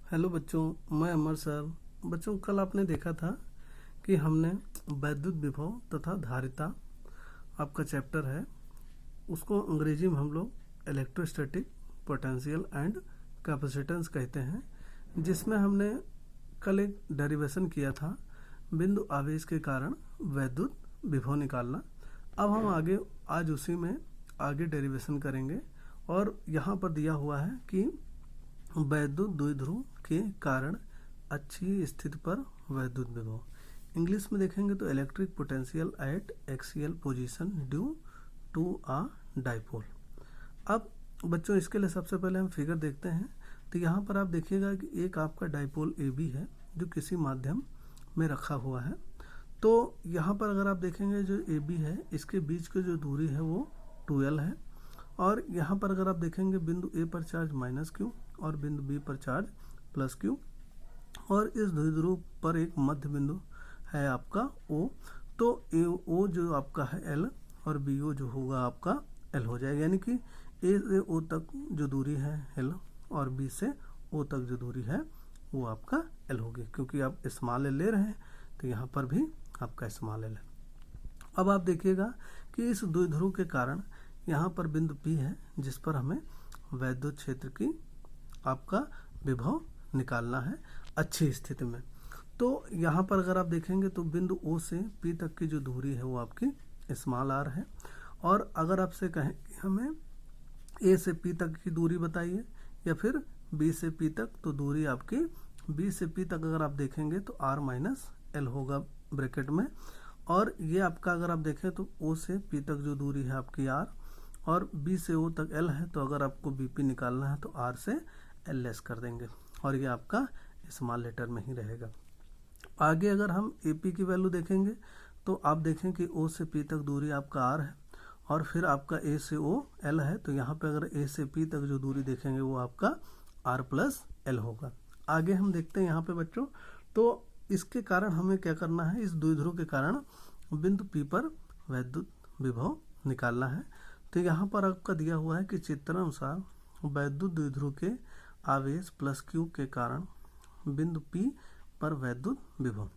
Hello बच्चों, मैं अमर sir. बच्चों, कल आपने देखा था कि हमने वैद्युत विभव तथा धारिता आपका चैप्टर है, उसको अंग्रेजी में हम लोग इलेक्ट्रोस्टैटिक पोटेंशियल एंड कैपेसिटेंस कहते हैं, जिसमें हमने कल एक डेरिवेशन किया था बिंदु आवेश के कारण वैद्युत विभव निकालना। अब हम आगे आज उसी में आगे डेरिवेशन करेंगे और यहाँ पर दिया हुआ है कि वैद्युत द्विध्रुव के कारण अच्छी स्थिति पर वैद्युत विभव। इंग्लिश में देखेंगे तो electric potential at axial position due to a dipole. अब बच्चों, इसके लिए सबसे पहले हम फिगर देखते हैं। तो यहाँ पर आप देखिएगा कि एक आपका डाइपोल ए बी है जो किसी माध्यम में रखा हुआ है। तो यहाँ पर अगर आप देखेंगे जो ए बी है, इसके बीच की जो दूरी है वो 2L है। और यहाँ पर अगर आप देखेंगे बिंदु ए पर चार्ज माइनस क्यू और बिंदु बी पर चार्ज प्लस क्यू, और इस द्विध्रुव पर एक मध्य बिंदु है आपका ओ। तो ए ओ जो आपका है एल और बी ओ जो होगा आपका एल हो जाएगा, यानी कि ए से ओ तक जो दूरी है एल और बी से ओ तक जो दूरी है वो आपका एल होगी। क्योंकि आप स्मॉल एल ले रहे हैं तो यहाँ पर भी आपका स्मॉल एल है। अब आप देखिएगा कि इस द्विध्रुव के कारण यहाँ पर बिंदु पी है जिस पर हमें वैद्युत क्षेत्र की आपका विभव निकालना है अच्छी स्थिति में। तो यहाँ पर अगर आप देखेंगे तो बिंदु ओ से पी तक की जो दूरी है वो आपकी स्मॉल आर है। और अगर आपसे कहें कि हमें ए से पी तक की दूरी बताइए या फिर बी से पी तक, तो दूरी आपकी बी से पी तक अगर आप देखेंगे तो आर माइनस एल होगा ब्रैकेट में। और ये आपका अगर आप देखें तो ओ से पी तक जो दूरी है आपकी आर और बी से ओ तक एल है। तो अगर आपको बीपी निकालना है तो आर से एल लेस कर देंगे और ये आपका स्मॉल लेटर में ही रहेगा। आगे अगर हम ए पी की वैल्यू देखेंगे तो आप देखें कि ओ से पी तक दूरी आपका आर है और फिर आपका ए से ओ एल है। तो यहाँ पे अगर ए से पी तक जो दूरी देखेंगे वो आपका आर प्लस एल होगा। आगे हम देखते हैं यहाँ पे बच्चों, तो इसके कारण हमें क्या करना है, इस द्विध्रुव के कारण बिंदु पी पर वैद्युत विभव निकालना है। तो यहाँ पर आपका दिया हुआ है कि चित्रानुसार वैद्युत द्विध्रुव के आवेश प्लस क्यू के कारण बिंदु पी पर वैद्युत विभव।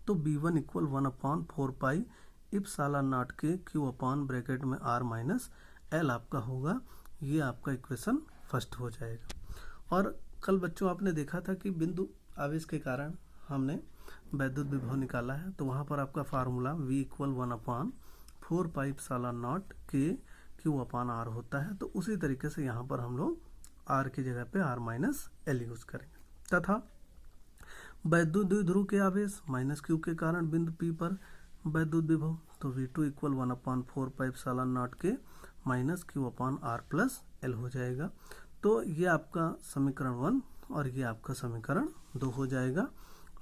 तो B1 equal 1/4 pi epsilon not के क्यू अपॉन ब्रैकेट में आर माइनस एल आपका होगा। ये आपका इक्वेशन फर्स्ट हो जाएगा। और कल बच्चों आपने देखा था कि बिंदु आवेश के कारण हमने वैद्युत विभव निकाला है। तो वहाँ पर आपका formula V equal 1/4 pi epsilon not के क्यू अपॉन आर होता है। तो उसी तरीके से यहाँ पर हम लोग आर की जगह पे आर माइनस एल यूज करेंगे। तथा वैद्युत द्विध्रुव के आवेश माइनस क्यू के कारण बिंदु पी पर वैद्युत विभव, तो V2 equal 1/4 pi epsilon not के minus q upon r plus l हो जाएगा। तो ये आपका समीकरण 1 और ये आपका समीकरण 2 हो जाएगा।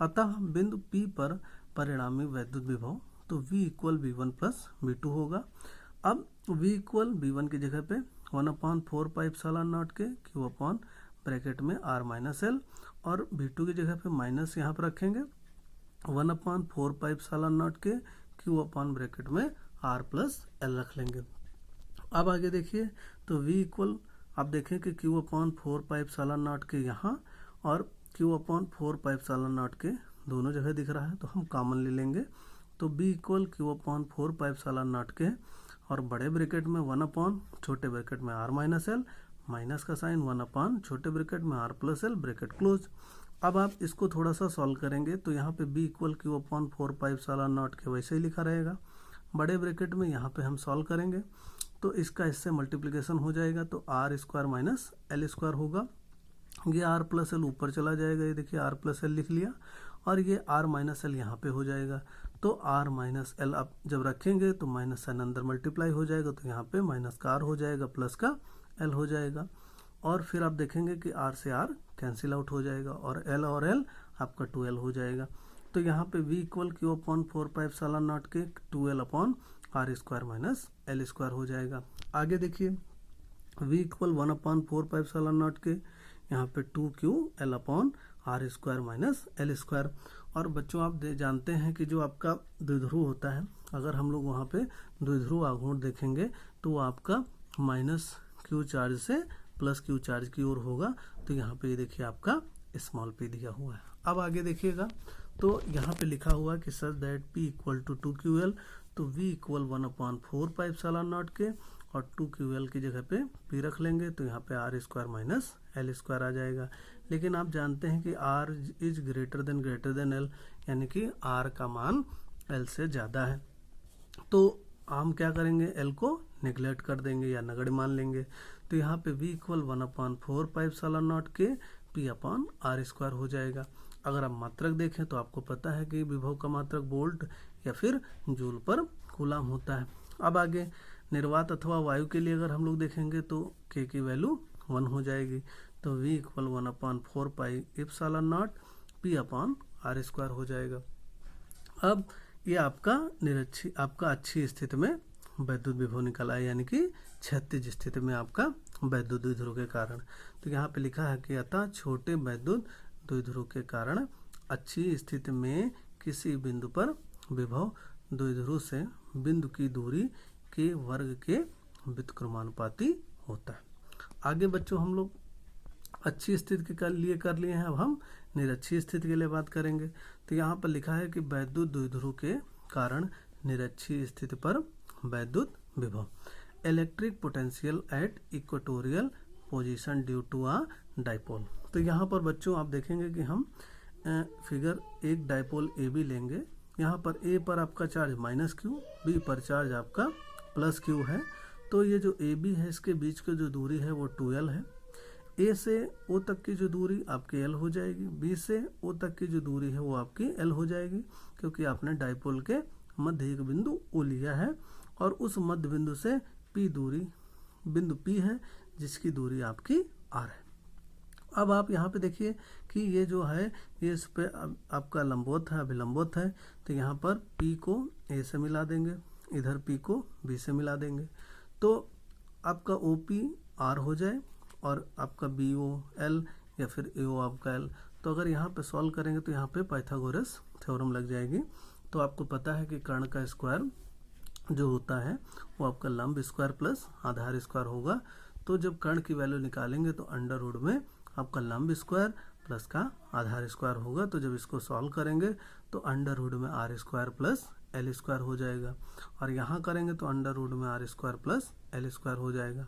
अतः बिंदु पी पर परिणामी वैद्युत विभव तो V equal V1 plus V2 होगा। अब V इक्वल V1 की जगह पे 1/4 पाई इप्सिलॉन नॉट के क्यू अपॉन ब्रैकेट में आर माइनस एल और V2 की जगह पे माइनस यहाँ पर रखेंगे 1/4 पाई इप्सिलॉन नॉट के क्यू अपॉन ब्रैकेट में आर प्लस एल रख लेंगे। अब आगे देखिए, तो V इक्वल आप देखें कि Q/4 पाई इप्सिलॉन नॉट के यहाँ और Q/4 पाई इप्सिलॉन नॉट के दोनों जगह दिख रहा है तो हम कॉमन ले लेंगे। तो B equal Q/4 pi epsilon not के और बड़े ब्रैकेट में 1/ छोटे ब्रैकेट में आर माइनस एल, माइनस का साइन 1/ छोटे ब्रैकेट में r plus l, bracket close. अब आप इसको थोड़ा सा सॉल्व करेंगे तो यहाँ पे B equal Q/4 pi epsilon not के वैसे ही लिखा रहेगा। बड़े ब्रैकेट में यहाँ पे हम सॉल्व करेंगे तो इसका इससे मल्टीप्लिकेशन हो जाएगा तो r square minus l square होगा। ये आर प्लस एल ऊपर चला जाएगा, ये देखिए आर प्लस एल लिख लिया और ये आर माइनस एल यहाँ पे हो जाएगा। तो आर माइनस एल आप जब रखेंगे तो माइनस साइन अंदर मल्टीप्लाई हो जाएगा तो यहाँ पे माइनस का आर हो जाएगा, प्लस का एल हो जाएगा। और फिर आप देखेंगे कि आर से आर कैंसिल आउट हो जाएगा और एल आपका 2L हो जाएगा। तो यहाँ पे V equal Q/4 pi epsilon not के 2L upon r square minus l square हो जाएगा। आगे देखिए, V equal 1/4 pi epsilon not के यहाँ पे 2QL upon r square minus l square. और बच्चों आप जानते हैं कि जो आपका द्विध्रुव होता है, अगर हम लोग वहाँ पे द्विध्रुव आघूर्ण देखेंगे तो वो आपका माइनस क्यू चार्ज से प्लस क्यू चार्ज की ओर होगा। तो यहाँ पे ये देखिए आपका स्मॉल p दिया हुआ है। अब आगे देखिएगा, तो यहाँ पे लिखा हुआ है कि such that p equal to 2ql, तो v equal 1/4 pi epsilon not के, और 2ql की जगह पे p रख लेंगे तो यहाँ पे r square minus l square आ जाएगा। लेकिन आप जानते हैं कि r is greater than l, यानी कि r का मान l से ज़्यादा है, तो हम क्या करेंगे, l को निगलेक्ट कर देंगे या नगण्य मान लेंगे। तो यहाँ पे v equal 1/4 pi epsilon not के p अपॉन r स्क्वायर हो जाएगा। अगर आप मात्रक देखें तो आपको पता है कि विभव का मात्रक वोल्ट या फिर जूल पर कूलम होता है। अब आगे निर्वात अथवा वायु के लिए अगर हम लोग देखेंगे तो k की वैल्यू 1 हो जाएगी, तो v equal 1/4 pi epsilon not p upon r square हो जाएगा। अब ये आपका अच्छी स्थिति में वैद्युत विभव निकला है, यानी कि क्षैतिज स्थिति में आपका वैद्युत द्विध्रुव के कारण। तो यहाँ पे लिखा है कि अतः छोटे वैद्युत द्विध्रुव के कारण अच्छी स्थिति में किसी बिंदु पर विभव द्विध्रुव से बिंदु की दूरी के वर्ग के व्युत्क्रमानुपाती होता है। आगे बच्चों हम लोग अच्छी स्थिति के लिए कर लिए हैं, अब हम निरक्षीय स्थिति के लिए बात करेंगे। तो यहाँ पर लिखा है कि वैद्युत द्विध्रुव के कारण निरक्षीय स्थिति पर वैद्युत विभव, electric potential at equatorial position due to a dipole. तो यहाँ पर बच्चों आप देखेंगे कि हम फिगर एक डाइपोल ए बी लेंगे। यहाँ पर ए पर आपका चार्ज माइनस क्यू, बी पर चार्ज आपका प्लस क्यू है। तो ये जो ए बी है इसके बीच की जो दूरी है वो 2l है। ए से ओ तक की जो दूरी आपकी l हो जाएगी, बी से ओ तक की जो दूरी है वो आपकी l हो जाएगी, क्योंकि आपने डाइपोल के मध्य एक बिंदु ओ लिया है और उस मध्य बिंदु से p दूरी बिंदु p है जिसकी दूरी आपकी r है। अब आप यहाँ पे देखिए कि ये जो है ये इस पे आपका लंबवत है, अभिलंबवत है, तो यहाँ पर p को a से मिला देंगे, इधर p को b से मिला देंगे, तो आपका OP r हो जाए और आपका BO L या फिर AO आपका L। तो अगर यहाँ पे सॉल्व करेंगे तो यहाँ पे पाइथागोरस थ्योरम लग जाएगी। तो आपको पता है कि कर्ण का स्क्वायर जो होता है वो आपका लंब स्क्वायर प्लस आधार स्क्वायर होगा। तो जब कर्ण की वैल्यू निकालेंगे तो अंडर रूट में आपका लंब स्क्वायर प्लस का आधार स्क्वायर होगा। तो जब इसको सॉल्व करेंगे तो अंडर रूट में r square plus l square हो जाएगा, और यहाँ करेंगे तो अंडर रूट में r square plus l square हो जाएगा।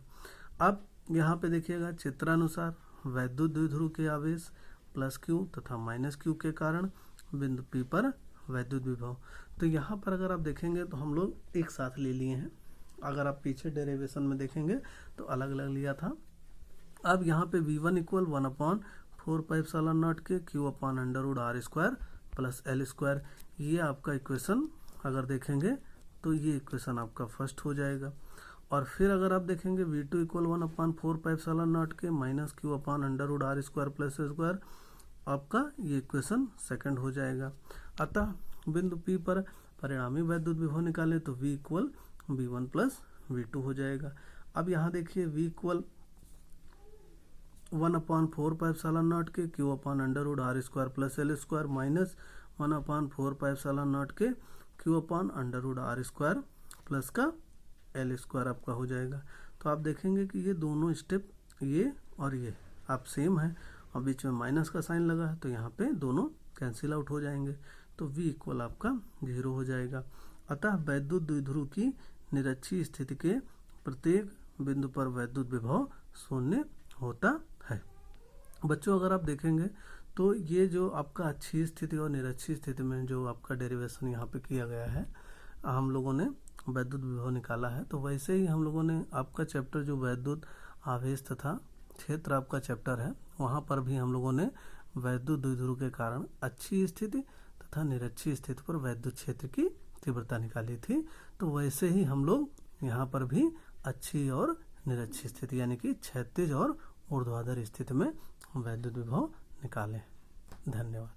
अब यहाँ पे देखिएगा चित्रानुसार वैद्युत द्विध्रुव के आवेश प्लस क्यू तथा माइनस क्यू के कारण बिंदु P पर वैद्युत विभव। तो यहाँ पर अगर आप देखेंगे तो हम लोग एक साथ ले लिए हैं, अगर आप पीछे डेरिवेशन में देखेंगे तो अलग अलग लिया था। अब यहाँ पे V1 equal 1/4 pi epsilon not के Q upon under root r square plus l square, ये आपका इक्वेशन अगर देखेंगे तो ये इक्वेशन आपका फर्स्ट हो जाएगा। और फिर अगर आप देखेंगे V2 equal 1/4 pi epsilon not के minus Q upon under root r square plus l square, आपका ये इक्वेशन सेकंड हो जाएगा। अतः बिंदु P पर परिणामी वैद्युत विभव निकालें तो V equal V1 plus V2 हो जाएगा। अब यहाँ देखिए V equal 1/4 pi epsilon not के Q upon under root r square plus l square minus 1/4 pi epsilon not के Q upon under root r square plus का l स्क्वायर आपका हो जाएगा। तो आप देखेंगे कि ये दोनों स्टेप ये और ये आप सेम है और बीच में माइनस का साइन लगा है, तो यहाँ पे दोनों कैंसिल आउट हो जाएंगे, तो V इक्वल आपका 0 हो जाएगा। अतः वैद्युत द्विध्रुव की निरक्षीय स्थिति के प्रत्येक बिंदु पर वैद्युत विभव शून्य होता है। बच्चों अगर आप देखेंगे तो ये जो आपका अच्छी स्थिति और निरक्षीय स्थिति में जो आपका डेरिवेशन यहाँ पे किया गया है, हम लोगों ने वैद्युत विभव निकाला है। तो वैसे ही हम लोगों ने आपका चैप्टर जो वैद्युत आवेश तथा क्षेत्र आपका चैप्टर है, वहाँ पर भी हम लोगों ने वैद्युत द्विध्रुव के कारण अच्छी स्थिति तथा निरक्षीय स्थिति पर वैद्युत क्षेत्र की तीव्रता निकाली थी। तो वैसे ही हम लोग यहाँ पर भी अच्छी और निरक्षीय स्थिति यानी कि क्षैतिज और ऊर्ध्वाधर स्थिति में वैद्युत विभव निकालें। धन्यवाद।